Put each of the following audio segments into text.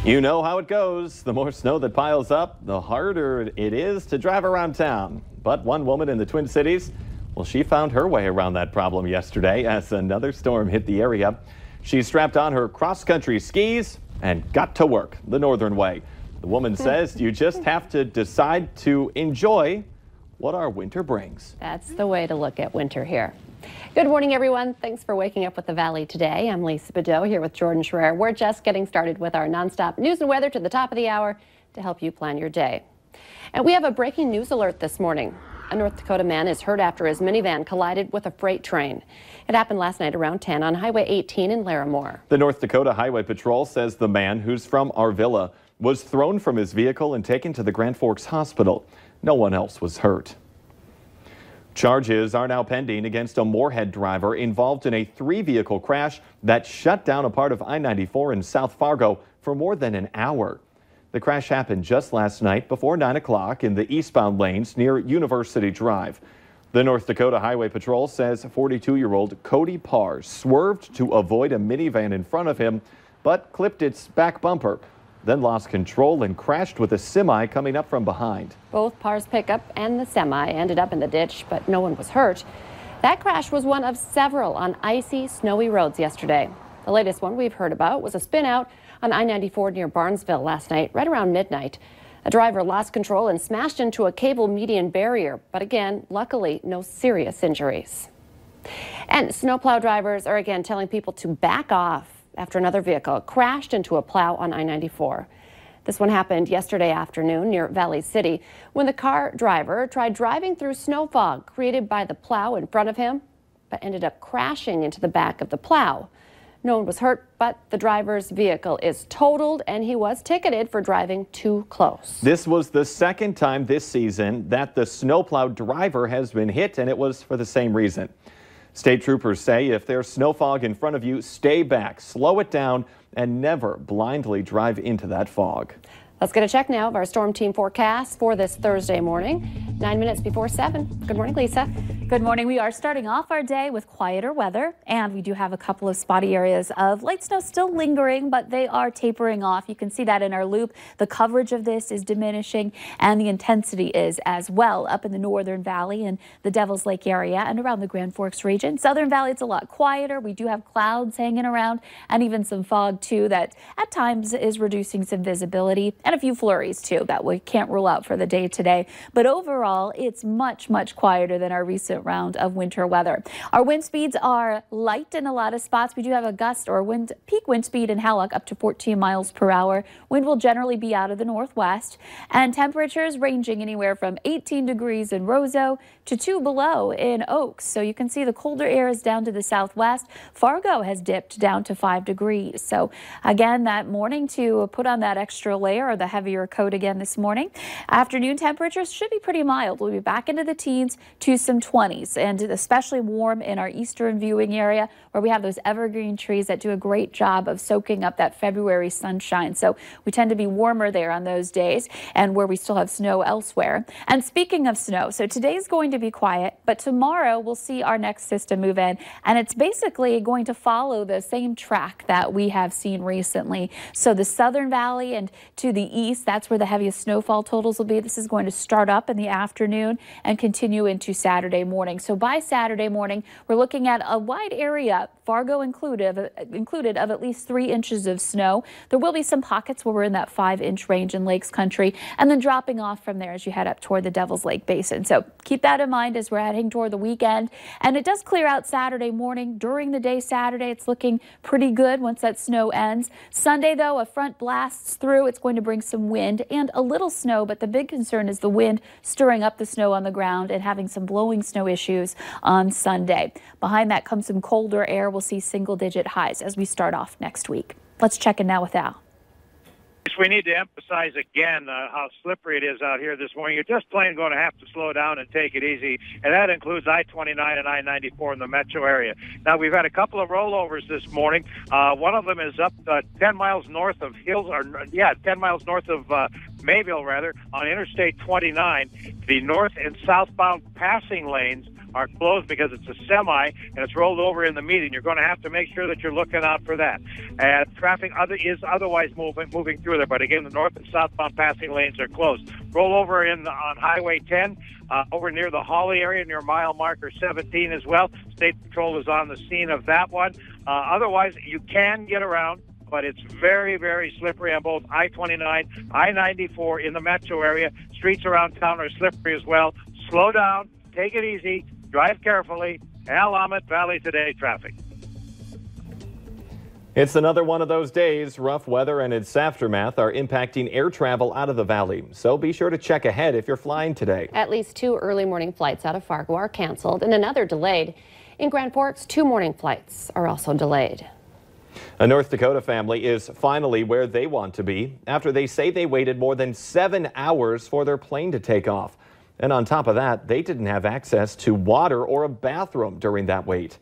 You know how it goes. The more snow that piles up, the harder it is to drive around town. But one woman in the Twin Cities, well, she found her way around that problem yesterday as another storm hit the area. She strapped on her cross-country skis and got to work the northern way. The woman says you just have to decide to enjoy what our winter brings. That's the way to look at winter here. Good morning, everyone. Thanks for waking up with the Valley today. I'm Lisa Bedeau here with Jordan Schreier. We're just getting started with our nonstop news and weather to the top of the hour to help you plan your day. And we have a breaking news alert this morning. A North Dakota man is hurt after his minivan collided with a freight train. It happened last night around 10 on Highway 18 in Larimore. The North Dakota Highway Patrol says the man, who's from Arvilla, was thrown from his vehicle and taken to the Grand Forks Hospital. No one else was hurt. Charges are now pending against a Moorhead driver involved in a three-vehicle crash that shut down a part of I-94 in South Fargo for more than an hour. The crash happened just last night before 9 o'clock in the eastbound lanes near University Drive. The North Dakota Highway Patrol says 42-year-old Cody Parr swerved to avoid a minivan in front of him, but clipped its back bumper, then lost control and crashed with a semi coming up from behind. Both Parr's pickup and the semi ended up in the ditch, but no one was hurt. That crash was one of several on icy, snowy roads yesterday. The latest one we've heard about was a spin out on I-94 near Barnesville last night, right around midnight. A driver lost control and smashed into a cable median barrier, but again, luckily, no serious injuries. And snowplow drivers are again telling people to back off after another vehicle crashed into a plow on I-94. This one happened yesterday afternoon near Valley City when the car driver tried driving through snow fog created by the plow in front of him, but ended up crashing into the back of the plow. No one was hurt, but the driver's vehicle is totaled and he was ticketed for driving too close. This was the second time this season that the snowplow driver has been hit, and it was for the same reason. State troopers say if there's snow fog in front of you, stay back, slow it down, and never blindly drive into that fog. Let's get a check now of our storm team forecast for this Thursday morning, 9 minutes before 7. Good morning, Lisa. Good morning. We are starting off our day with quieter weather, and we do have a couple of spotty areas of light snow still lingering, but they are tapering off. You can see that in our loop. The coverage of this is diminishing, and the intensity is as well up in the Northern Valley and the Devil's Lake area and around the Grand Forks region. Southern Valley, it's a lot quieter. We do have clouds hanging around and even some fog, too, that at times is reducing some visibility. And a few flurries, too, that we can't rule out for the day today. But overall, it's much, much quieter than our recent round of winter weather. Our wind speeds are light in a lot of spots. We do have a gust or peak wind speed in Hallock up to 14 miles per hour. Wind will generally be out of the northwest, and temperatures ranging anywhere from 18 degrees in Roseau to 2 below in Oaks. So you can see the colder air is down to the southwest. Fargo has dipped down to 5 degrees. So again, that morning to put on that extra layer or the heavier coat again this morning. Afternoon temperatures should be pretty mild. We'll be back into the teens to some 20s, and especially warm in our eastern viewing area where we have those evergreen trees that do a great job of soaking up that February sunshine. So we tend to be warmer there on those days, and where we still have snow elsewhere. And speaking of snow, so today's going to be quiet, but tomorrow we'll see our next system move in, and it's basically going to follow the same track that we have seen recently. So the Southern Valley and to the east, that's where the heaviest snowfall totals will be. This is going to start up in the afternoon and continue into Saturday morning. So by Saturday morning, we're looking at a wide area, Fargo included, of at least 3 inches of snow. There will be some pockets where we're in that 5-inch range in Lakes Country, and then dropping off from there as you head up toward the Devil's Lake Basin. So keep that in mind as we're heading toward the weekend. And it does clear out Saturday morning. During the day Saturday, it's looking pretty good once that snow ends. Sunday, though, a front blasts through. It's going to bring some wind and a little snow, but the big concern is the wind stirring up the snow on the ground and having some blowing snow issues on Sunday. Behind that comes some colder air. We'll see single-digit highs as we start off next week. Let's check in now with Al. We need to emphasize again how slippery it is out here this morning. You're just plain going to have to slow down and take it easy, and that includes I-29 and I-94 in the metro area. Now, we've had a couple of rollovers this morning. One of them is up 10 miles north of 10 miles north of Mayville, on Interstate 29. The north and southbound passing lanes are closed because it's a semi and it's rolled over in the median. You're going to have to make sure that you're looking out for that. And traffic is otherwise moving through there. But again, the north and southbound passing lanes are closed. Roll over on Highway 10. Over near the Holly area, near mile marker 17 as well. State Patrol is on the scene of that one. Otherwise, you can get around, but it's very, very slippery on both I-29, I-94 in the metro area. Streets around town are slippery as well. Slow down, take it easy, drive carefully. Willamette Valley Today traffic. It's another one of those days. Rough weather and its aftermath are impacting air travel out of the valley. So be sure to check ahead if you're flying today. At least 2 early morning flights out of Fargo are canceled and another delayed. In Grand Forks, 2 morning flights are also delayed. A North Dakota family is finally where they want to be after they say they waited more than 7 hours for their plane to take off. And on top of that, they didn't have access to water or a bathroom during that wait.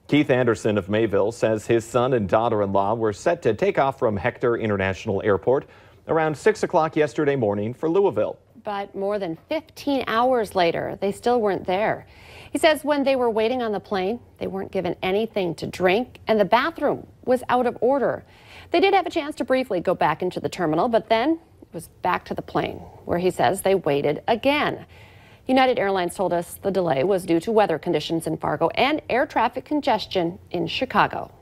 Keith Anderson of Mayville says his son and daughter-in-law were set to take off from Hector International Airport around 6 o'clock yesterday morning for Louisville. But more than 15 hours later, they still weren't there. He says when they were waiting on the plane, they weren't given anything to drink and the bathroom was out of order. They did have a chance to briefly go back into the terminal, but then it was back to the plane, where he says they waited again. United Airlines told us the delay was due to weather conditions in Fargo and air traffic congestion in Chicago.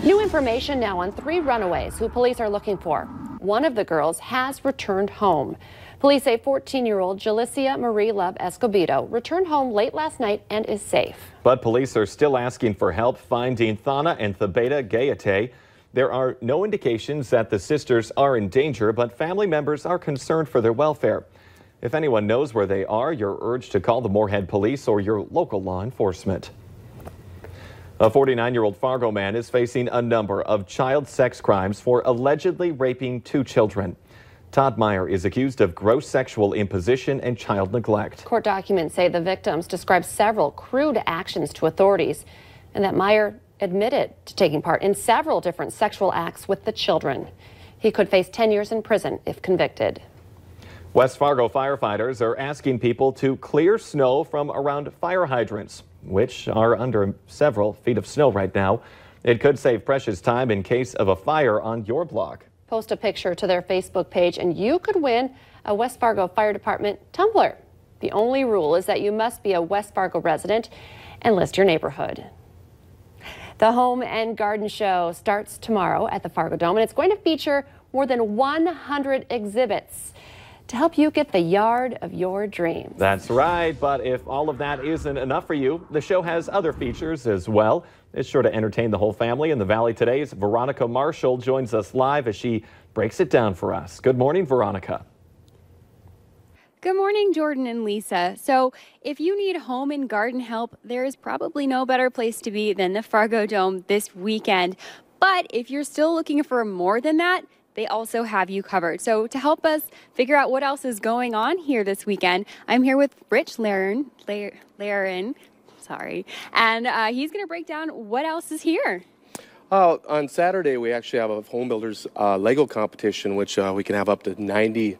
New information now on 3 runaways who police are looking for. One of the girls has returned home. Police say 14-year-old Jalicia Marie Love Escobedo returned home late last night and is safe. But police are still asking for help finding Thana and Thebeta Gayate. There are no indications that the sisters are in danger, but family members are concerned for their welfare. If anyone knows where they are, you're urged to call the Moorhead Police or your local law enforcement. A 49-year-old Fargo man is facing a number of child sex crimes for allegedly raping 2 children. Todd Meyer is accused of gross sexual imposition and child neglect. Court documents say the victims described several crude actions to authorities and that Meyer admitted to taking part in several different sexual acts with the children. He could face 10 years in prison if convicted. West Fargo firefighters are asking people to clear snow from around fire hydrants, which are under several feet of snow right now. It could save precious time in case of a fire on your block. Post a picture to their Facebook page and you could win a West Fargo Fire Department tumbler. The only rule is that you must be a West Fargo resident and list your neighborhood. The Home and Garden Show starts tomorrow at the Fargo Dome, and it's going to feature more than 100 exhibits to help you get the yard of your dreams. That's right, but if all of that isn't enough for you, the show has other features as well. It's sure to entertain the whole family. In the Valley Today's Veronica Marshall joins us live as she breaks it down for us. Good morning, Veronica. Good morning, Jordan and Lisa. So if you need home and garden help, there is probably no better place to be than the Fargo Dome this weekend. But if you're still looking for more than that, they also have you covered. So to help us figure out what else is going on here this weekend, I'm here with Rich Laren, and he's going to break down what else is here. On Saturday, we actually have a home builders Lego competition, which we can have up to 90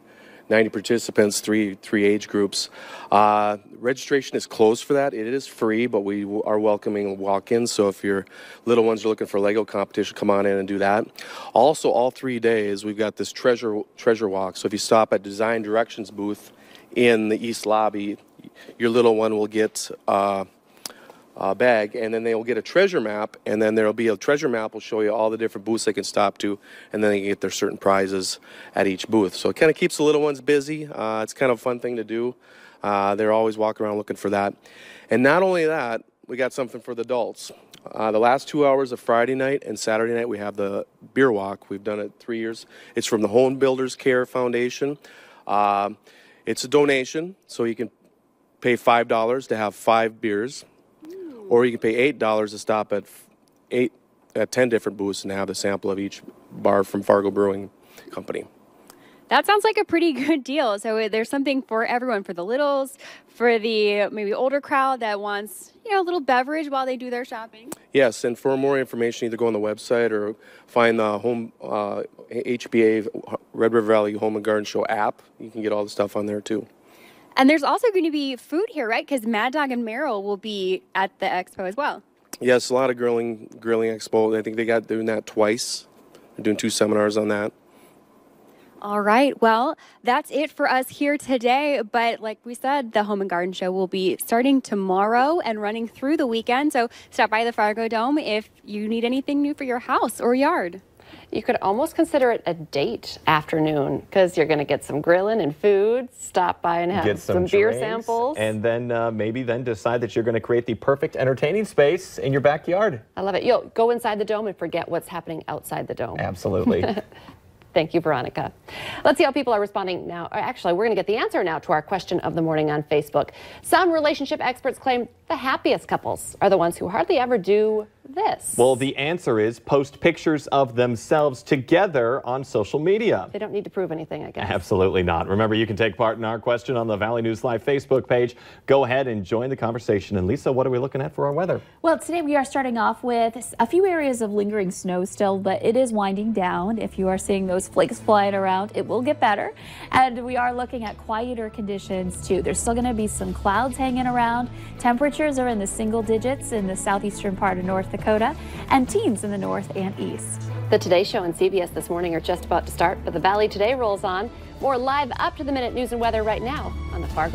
participants, three age groups. Registration is closed for that. It is free, but we are welcoming walk-ins. So if your little ones are looking for Lego competition, come on in and do that. Also, all 3 days, we've got this treasure walk. So if you stop at Design Directions booth in the East Lobby, your little one will get bag, and then they will get a treasure map, and then there'll be a treasure map will show you all the different booths they can stop to, and then they can get their certain prizes at each booth. So it kind of keeps the little ones busy. It's kind of a fun thing to do. They're always walking around looking for that. And not only that, we got something for the adults. The last 2 hours of Friday night and Saturday night, we have the beer walk. We've done it 3 years. It's from the Home Builders Care Foundation. It's a donation, so you can pay $5 to have 5 beers. Or you can pay $8 to stop at 10 different booths and have a sample of each bar from Fargo Brewing Company. That sounds like a pretty good deal. So there's something for everyone, for the littles, for the maybe older crowd that wants, a little beverage while they do their shopping. Yes, and for more information, either go on the website or find the HBA Red River Valley Home and Garden Show app. You can get all the stuff on there too. And there's also going to be food here, right? Because Mad Dog and Merrill will be at the expo as well. Yes, a lot of grilling expo. I think they got doing that twice. They're doing 2 seminars on that. All right. Well, that's it for us here today. But like we said, the Home and Garden Show will be starting tomorrow and running through the weekend. So stop by the Fargo Dome if you need anything new for your house or yard. You could almost consider it a date afternoon because you're going to get some grilling and food, stop by and have Get some beer drinks, samples. And then maybe then decide that you're going to create the perfect entertaining space in your backyard. I love it. You'll go inside the dome and forget what's happening outside the dome. Absolutely. Thank you, Veronica. Let's see how people are responding now. Actually, we're going to get the answer now to our question of the morning on Facebook. Some relationship experts claim the happiest couples are the ones who hardly ever do this. Well, the answer is post pictures of themselves together on social media. They don't need to prove anything, I guess. Absolutely not. Remember, you can take part in our question on the Valley News Live Facebook page. Go ahead and join the conversation. And Lisa, what are we looking at for our weather? Well, today we are starting off with a few areas of lingering snow still, but it is winding down. If you are seeing those flakes flying around, it will get better. And we are looking at quieter conditions too. There's still going to be some clouds hanging around. Temperatures are in the single digits in the southeastern part of North Dakota and teens in the north and east. The Today Show and CBS This Morning are just about to start, but the Valley Today rolls on. More live up-to-the-minute news and weather right now on the Fargo.